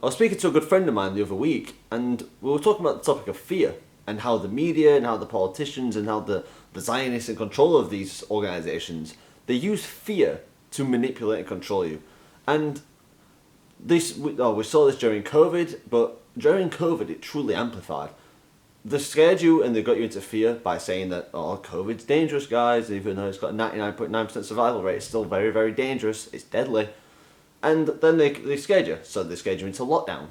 I was speaking to a good friend of mine the other week, and we were talking about the topic of fear and how the media and how the politicians and how the Zionists in control of these organizations, they use fear to manipulate and control you. And we saw this during COVID, but during COVID it truly amplified. They scared you and they got you into fear by saying that, oh, COVID's dangerous, guys, even though it's got a 99.9% survival rate, it's still very, very dangerous, it's deadly. And then they scared you, so they scared you into lockdown.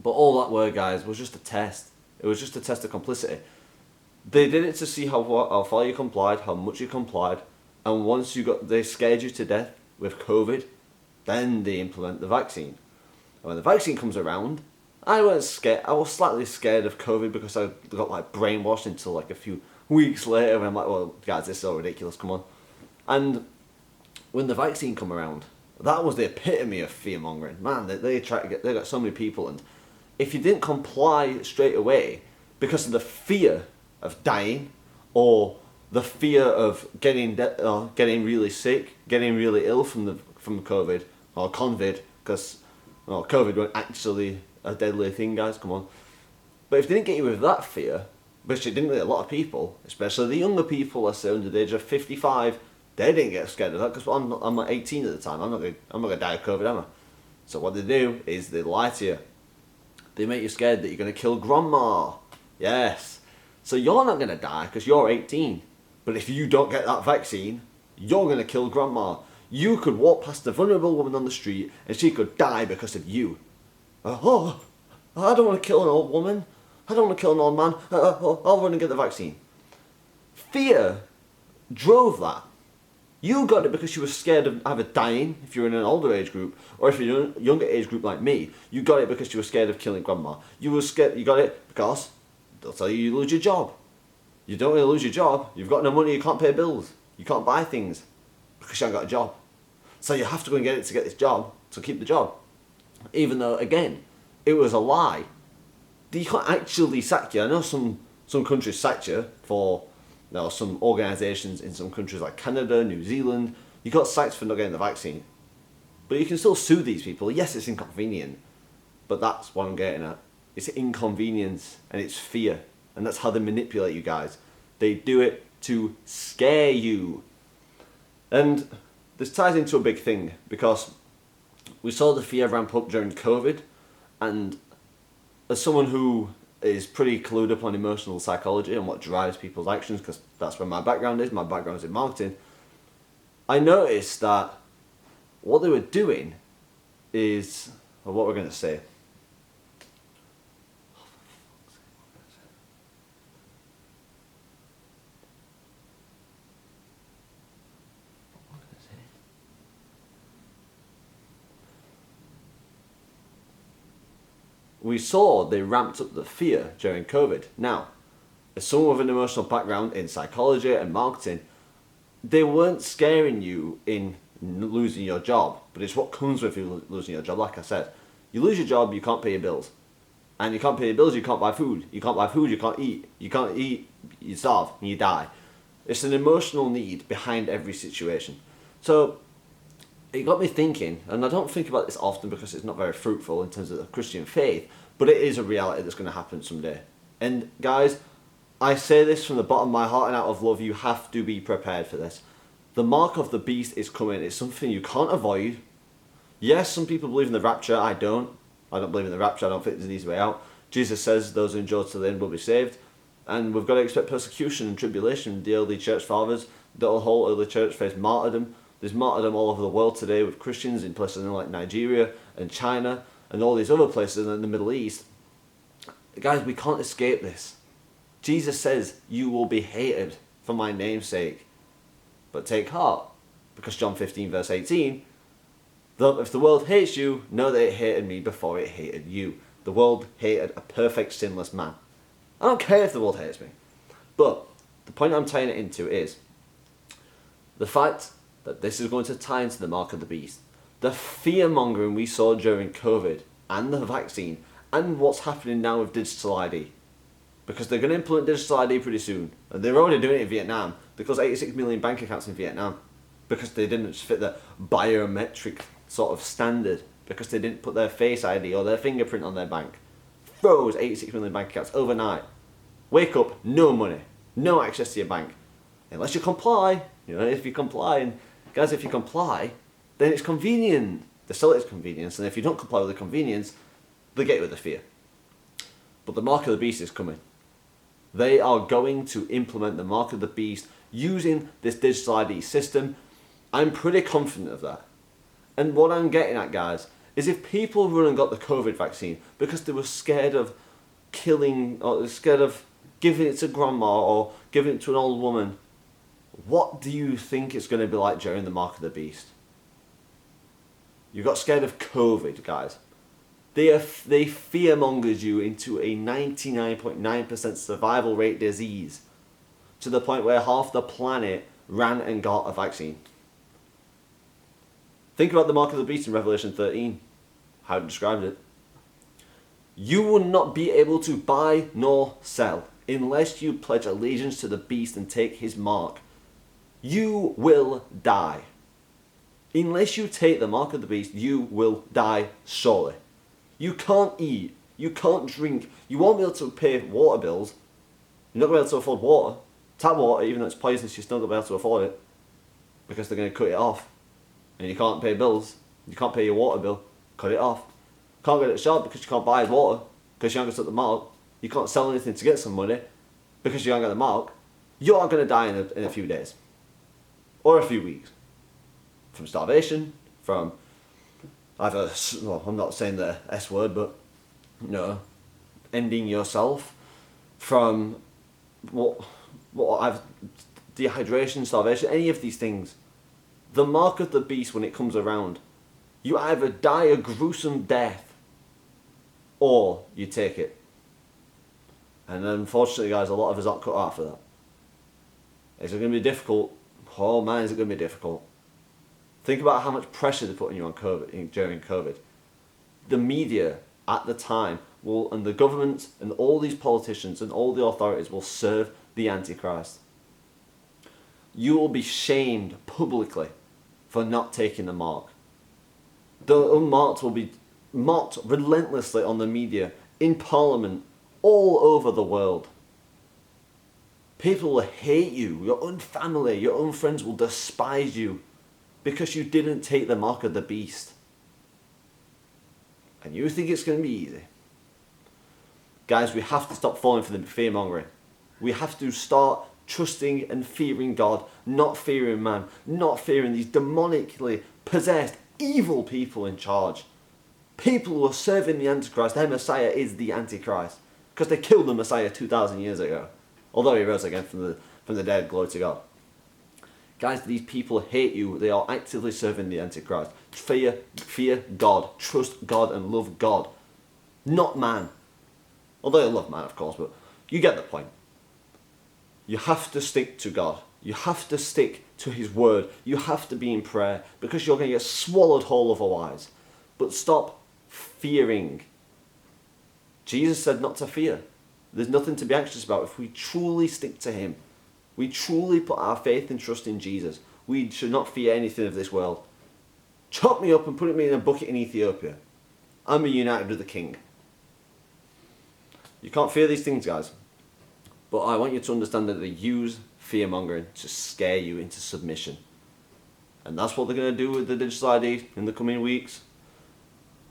But all that were, guys, was just a test. It was just a test of complicity. They did it to see how far you complied, how much you complied, and once they scared you to death with COVID, then they implement the vaccine. And when the vaccine comes around, I was scared. I was slightly scared of COVID because I got like brainwashed until like a few weeks later, and I'm like, well, guys, this is so ridiculous. Come on. And when the vaccine come around, that was the epitome of fear mongering. Man, they got so many people, and if you didn't comply straight away because of the fear of dying or the fear of getting really sick, getting really ill from COVID or convid, because COVID wasn't actually a deadly thing, guys, come on. But if they didn't get you with that fear, which it didn't with a lot of people, especially the younger people, let's say under the age of 55, they didn't get scared of that because I'm 18 at the time. I'm not gonna die of COVID, am I? So what they do is they lie to you. They make you scared that you're gonna kill grandma. Yes. So you're not gonna die because you're 18. But if you don't get that vaccine, you're gonna kill grandma. You could walk past a vulnerable woman on the street and she could die because of you. I don't want to kill an old woman. I don't want to kill an old man. I'll run and get the vaccine. Fear drove that. You got it because you were scared of either dying if you're in an older age group, or if you're in a younger age group like me, you got it because you were scared of killing grandma. You got it because they'll tell you lose your job. You don't really lose your job. You've got no money. You can't pay bills. You can't buy things because you haven't got a job. So you have to go and get it to get this job to keep the job. Even though, again, it was a lie. You can't actually sack you. I know some countries sacked you for, some organisations in some countries like Canada, New Zealand, you got sacked for not getting the vaccine. But you can still sue these people. Yes, it's inconvenient, but that's what I'm getting at. It's inconvenience and it's fear. And that's how they manipulate you guys. They do it to scare you. And this ties into a big thing because we saw the fear ramp up during COVID, and as someone who is pretty clued up on emotional psychology and what drives people's actions, because that's where my background is in marketing, I noticed that what they were doing is, or what we're going to say, we saw they ramped up the fear during COVID. Now, as someone with an emotional background in psychology and marketing, they weren't scaring you in losing your job, but it's what comes with you losing your job. Like I said, you lose your job, you can't pay your bills. And you can't pay your bills, you can't buy food. You can't buy food, you can't eat. You can't eat, you starve, and you die. It's an emotional need behind every situation. So, it got me thinking, and I don't think about this often because it's not very fruitful in terms of the Christian faith, but it is a reality that's going to happen someday. And guys, I say this from the bottom of my heart and out of love, you have to be prepared for this. The mark of the beast is coming. It's something you can't avoid. Yes, some people believe in the rapture. I don't believe in the rapture. I don't think there's an easy way out. Jesus says those who endure to the end will be saved. And we've got to expect persecution and tribulation. The early church fathers, the whole early church faced martyrdom. There's martyrdom all over the world today with Christians in places like Nigeria and China and all these other places in the Middle East. Guys, we can't escape this. Jesus says, you will be hated for my name's sake. But take heart, because John 15 verse 18, if the world hates you, know that it hated me before it hated you. The world hated a perfect sinless man. I don't care if the world hates me. But the point I'm tying it into is the fact that this is going to tie into the mark of the beast. The fear-mongering we saw during COVID and the vaccine and what's happening now with digital ID. Because they're going to implement digital ID pretty soon. And they're already doing it in Vietnam. They closed 86 million bank accounts in Vietnam because they didn't fit the biometric sort of standard because they didn't put their Face ID or their fingerprint on their bank. Froze 86 million bank accounts overnight. Wake up, no money, no access to your bank. Unless you comply, if you comply, and guys, if you comply, then it's convenient. They sell it as convenience, and if you don't comply with the convenience, they get you with the fear. But the mark of the beast is coming. They are going to implement the mark of the beast using this digital ID system. I'm pretty confident of that. And what I'm getting at, guys, is if people run and got the COVID vaccine because they were scared of killing, or scared of giving it to grandma or giving it to an old woman, what do you think it's going to be like during the mark of the beast? You got scared of COVID, guys. They fearmongered you into a 99.9% survival rate disease to the point where half the planet ran and got a vaccine. Think about the mark of the beast in Revelation 13, how it described it. You will not be able to buy nor sell unless you pledge allegiance to the beast and take his mark. You will die. Unless you take the mark of the beast, you will die surely. You can't eat, you can't drink, you won't be able to pay water bills, you're not going to be able to afford water. Tap water, even though it's poisonous, you're still not going to be able to afford it because they're going to cut it off. And you can't pay bills, you can't pay your water bill, cut it off. Can't get it short because you can't buy water because you haven't got the mark. You can't sell anything to get some money because you haven't got the mark. You are going to die in a few days or a few weeks from starvation, from either, well, I'm not saying the S word, but ending yourself, from I've dehydration, starvation, any of these things. The mark of the beast, when it comes around, you either die a gruesome death or you take it. And unfortunately, guys, a lot of us aren't cut out for that. Is it going to be difficult? Oh man, is it going to be difficult? Think about how much pressure they're putting you on during COVID. The media at the time and the government and all these politicians and all the authorities will serve the Antichrist. You will be shamed publicly for not taking the mark. The unmarked will be mocked relentlessly on the media, in Parliament, all over the world. People will hate you. Your own family, your own friends will despise you because you didn't take the mark of the beast. And you think it's going to be easy. Guys, we have to stop falling for the fear-mongering. We have to start trusting and fearing God, not fearing man, not fearing these demonically possessed, evil people in charge. People who are serving the Antichrist, their Messiah is the Antichrist. Because they killed the Messiah 2,000 years ago. Although he rose again from the dead, glory to God. Guys, these people hate you. They are actively serving the Antichrist. Fear God. Trust God and love God. Not man. Although I love man, of course, but you get the point. You have to stick to God. You have to stick to his word. You have to be in prayer because you're going to get swallowed whole otherwise. But stop fearing. Jesus said not to fear. There's nothing to be anxious about if we truly stick to him. We truly put our faith and trust in Jesus. We should not fear anything of this world. Chop me up and put me in a bucket in Ethiopia. I'm united with the king. You can't fear these things, guys. But I want you to understand that they use fear-mongering to scare you into submission. And that's what they're going to do with the digital ID in the coming weeks.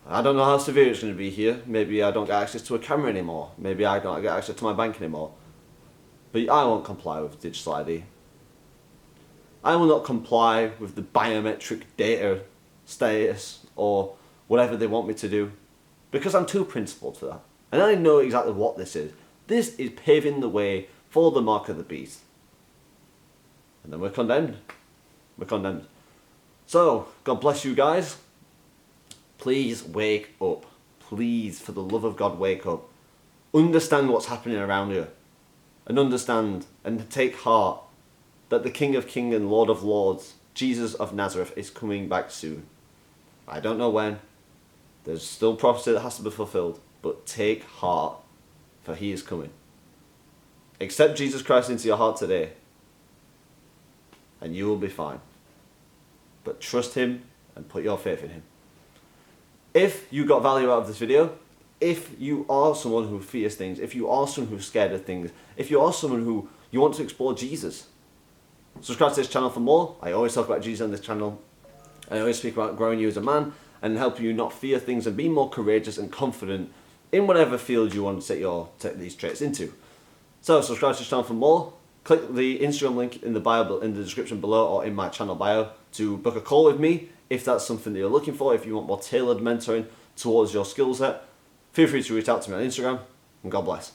I don't know how severe it's going to be here. Maybe I don't get access to a camera anymore. Maybe I don't get access to my bank anymore. But I won't comply with digital ID. I will not comply with the biometric data status or whatever they want me to do because I'm too principled for that. And I know exactly what this is. This is paving the way for the mark of the beast. And then we're condemned. We're condemned. So, God bless you guys. Please wake up. Please, for the love of God, wake up. Understand what's happening around you. And understand and take heart that the King of Kings and Lord of Lords, Jesus of Nazareth, is coming back soon. I don't know when. There's still prophecy that has to be fulfilled. But take heart, for he is coming. Accept Jesus Christ into your heart today, and you will be fine. But trust him and put your faith in him. If you got value out of this video, if you are someone who fears things, if you are someone who's scared of things, if you are someone who you want to explore Jesus, subscribe to this channel for more. I always talk about Jesus on this channel. I always speak about growing you as a man and help you not fear things and be more courageous and confident in whatever field you want to take these traits into. So subscribe to this channel for more. Click the Instagram link in the bio, in the description below, or in my channel bio to book a call with me if that's something that you're looking for. If you want more tailored mentoring towards your skill set, feel free to reach out to me on Instagram, and God bless.